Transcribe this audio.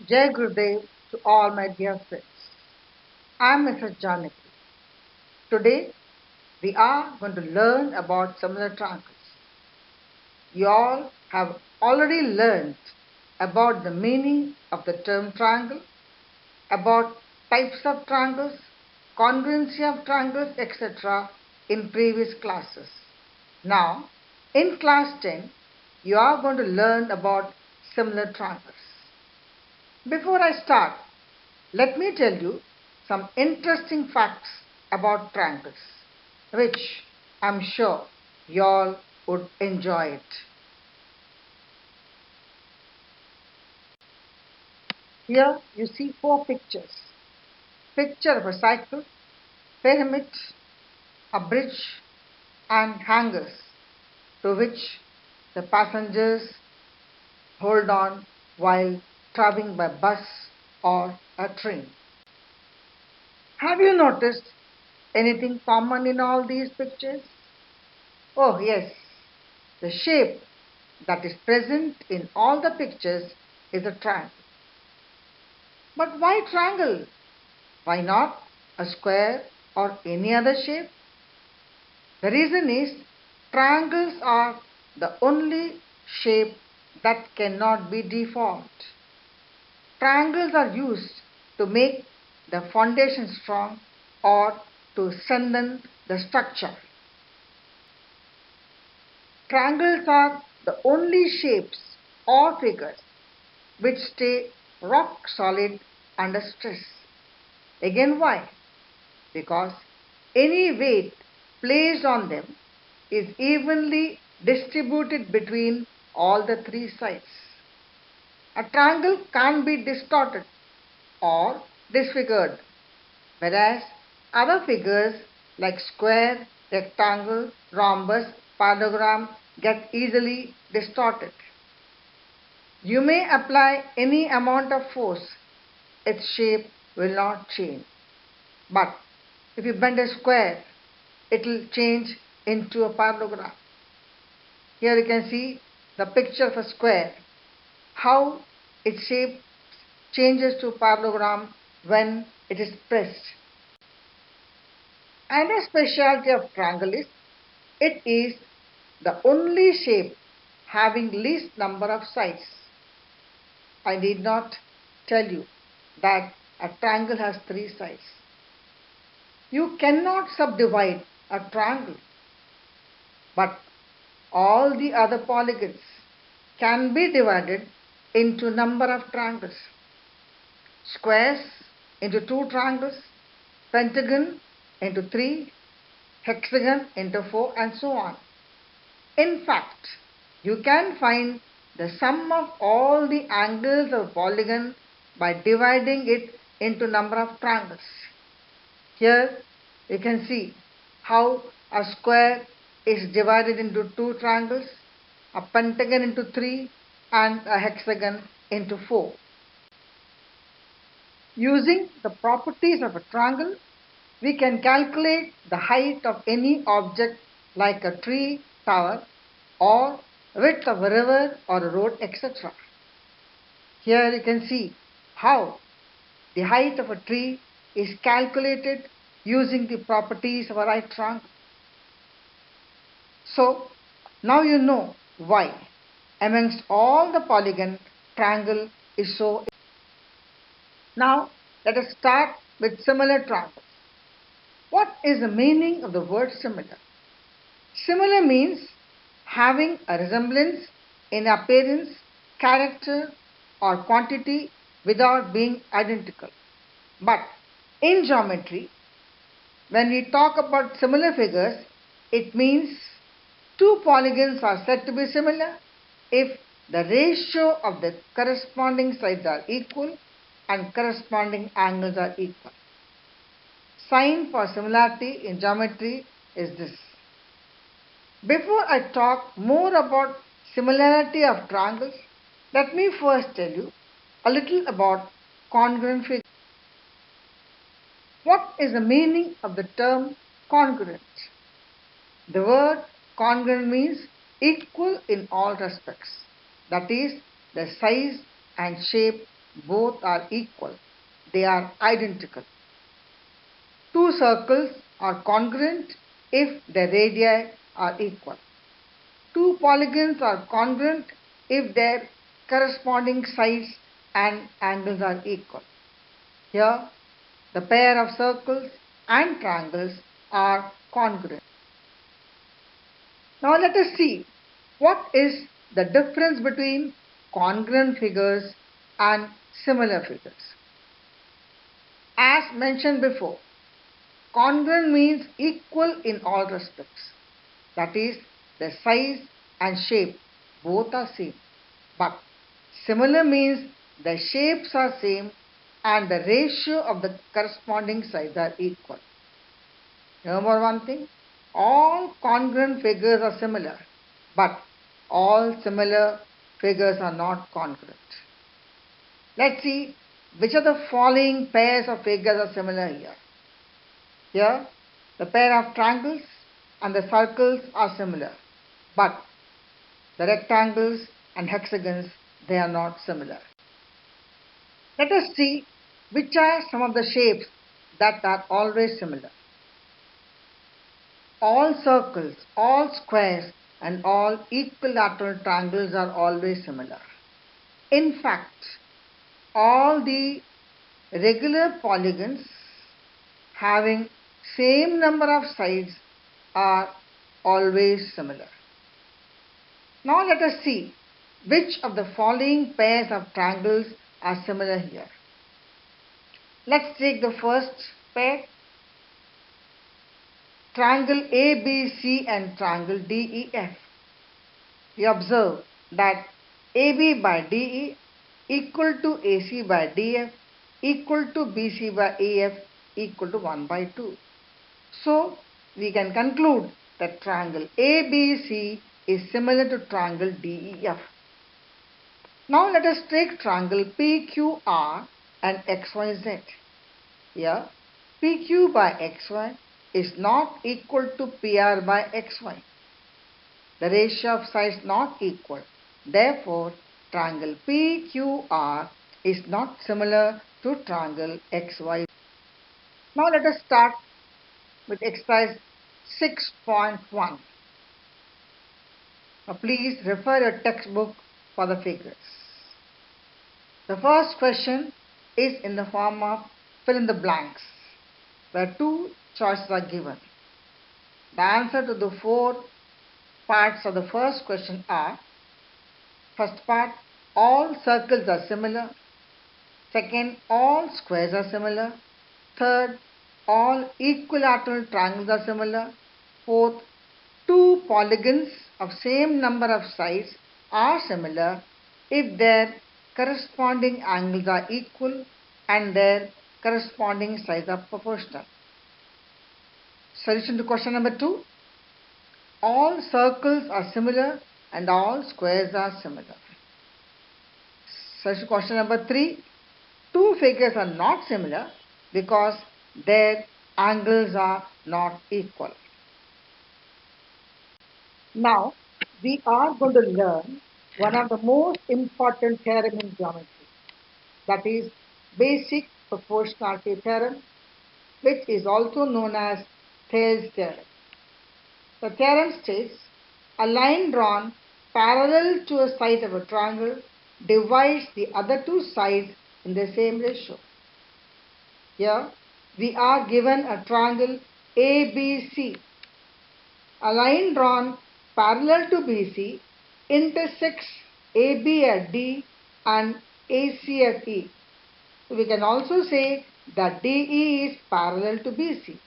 Jai Gurudev to all my dear friends. I am Mrs. Janaki. Today we are going to learn about similar triangles. You all have already learned about the meaning of the term triangle, about types of triangles, congruency of triangles, etc. in previous classes. Now, in class 10, you are going to learn about similar triangles. Before I start, let me tell you some interesting facts about triangles, which I'm sure you all would enjoy it. Here you see four pictures. Picture of a cycle, pyramid, a bridge and hangars to which the passengers hold on while traveling by bus or a train. Have you noticed anything common in all these pictures? Oh, yes, the shape that is present in all the pictures is a triangle. But why triangle? Why not a square or any other shape? The reason is triangles are the only shape that cannot be deformed. Triangles are used to make the foundation strong or to strengthen the structure. Triangles are the only shapes or figures which stay rock solid under stress. Again, why? Because any weight placed on them is evenly distributed between all the three sides. A triangle can't be distorted or disfigured, whereas other figures like square, rectangle, rhombus, parallelogram get easily distorted. You may apply any amount of force, its shape will not change. But if you bend a square, it will change into a parallelogram. Here you can see the picture of a square, how its shape changes to parallelogram when it is pressed. And a specialty of triangle is it is the only shape having least number of sides. I need not tell you that a triangle has three sides. You cannot subdivide a triangle, but all the other polygons can be divided into number of triangles. Squares into two triangles, pentagon into three, hexagon into four, and so on. In fact, you can find the sum of all the angles of a polygon by dividing it into number of triangles. Here you can see how a square is divided into two triangles, a pentagon into three, and a hexagon into four. Using the properties of a triangle, we can calculate the height of any object like a tree, tower, or width of a river or a road, etc. Here you can see how the height of a tree is calculated using the properties of a right triangle. So now you know why amongst all the polygon triangle is so. Now let us start with similar triangles. What is the meaning of the word similar? Similar means having a resemblance in appearance, character, or quantity without being identical. But in geometry, when we talk about similar figures, it means two polygons are said to be similar if the ratio of the corresponding sides are equal and corresponding angles are equal. Sign for similarity in geometry is this. Before I talk more about similarity of triangles, let me first tell you a little about congruent figures. What is the meaning of the term congruent? The word congruent means equal in all respects. That is, the size and shape both are equal. They are identical. Two circles are congruent if their radii are equal. Two polygons are congruent if their corresponding sides and angles are equal. Here, the pair of circles and triangles are congruent. Now let us see what is the difference between congruent figures and similar figures. As mentioned before, congruent means equal in all respects. That is, the size and shape both are same. But similar means the shapes are same and the ratio of the corresponding sides are equal. Remember one thing, all congruent figures are similar, but all similar figures are not congruent. Let's see which of the following pairs of figures are similar here. Here, the pair of triangles and the circles are similar, but the rectangles and hexagons, they are not similar. Let us see which are some of the shapes that are always similar. All circles, all squares and all equilateral triangles are always similar. In fact, all the regular polygons having same number of sides are always similar. Now let us see which of the following pairs of triangles are similar here. Let's take the first pair, triangle ABC and triangle DEF. We observe that AB by DE equal to AC by DF equal to BC by EF equal to 1 by 2. So, we can conclude that triangle ABC is similar to triangle DEF. Now, let us take triangle PQR and XYZ. Here, PQ by XY is not equal to PR by XY. The ratio of sides not equal. Therefore, triangle PQR is not similar to triangle XY. Now let us start with exercise 6.1. Now please refer your textbook for the figures. The first question is in the form of fill in the blanks, where two choices are given. The answer to the four parts of the first question are: first part, all circles are similar. Second, all squares are similar. Third, all equilateral triangles are similar. Fourth, two polygons of same number of sides are similar if their corresponding angles are equal and their corresponding sides are proportional. Solution to question number 2. All circles are similar and all squares are similar. Solution to question number 3. Two figures are not similar because their angles are not equal. Now, we are going to learn one of the most important theorem in geometry, that is basic proportionality theorem, which is also known as Thales theorem. The theorem states a line drawn parallel to a side of a triangle divides the other two sides in the same ratio. Here, we are given a triangle ABC. A line drawn parallel to BC intersects AB at D and AC at E. So we can also say that DE is parallel to BC.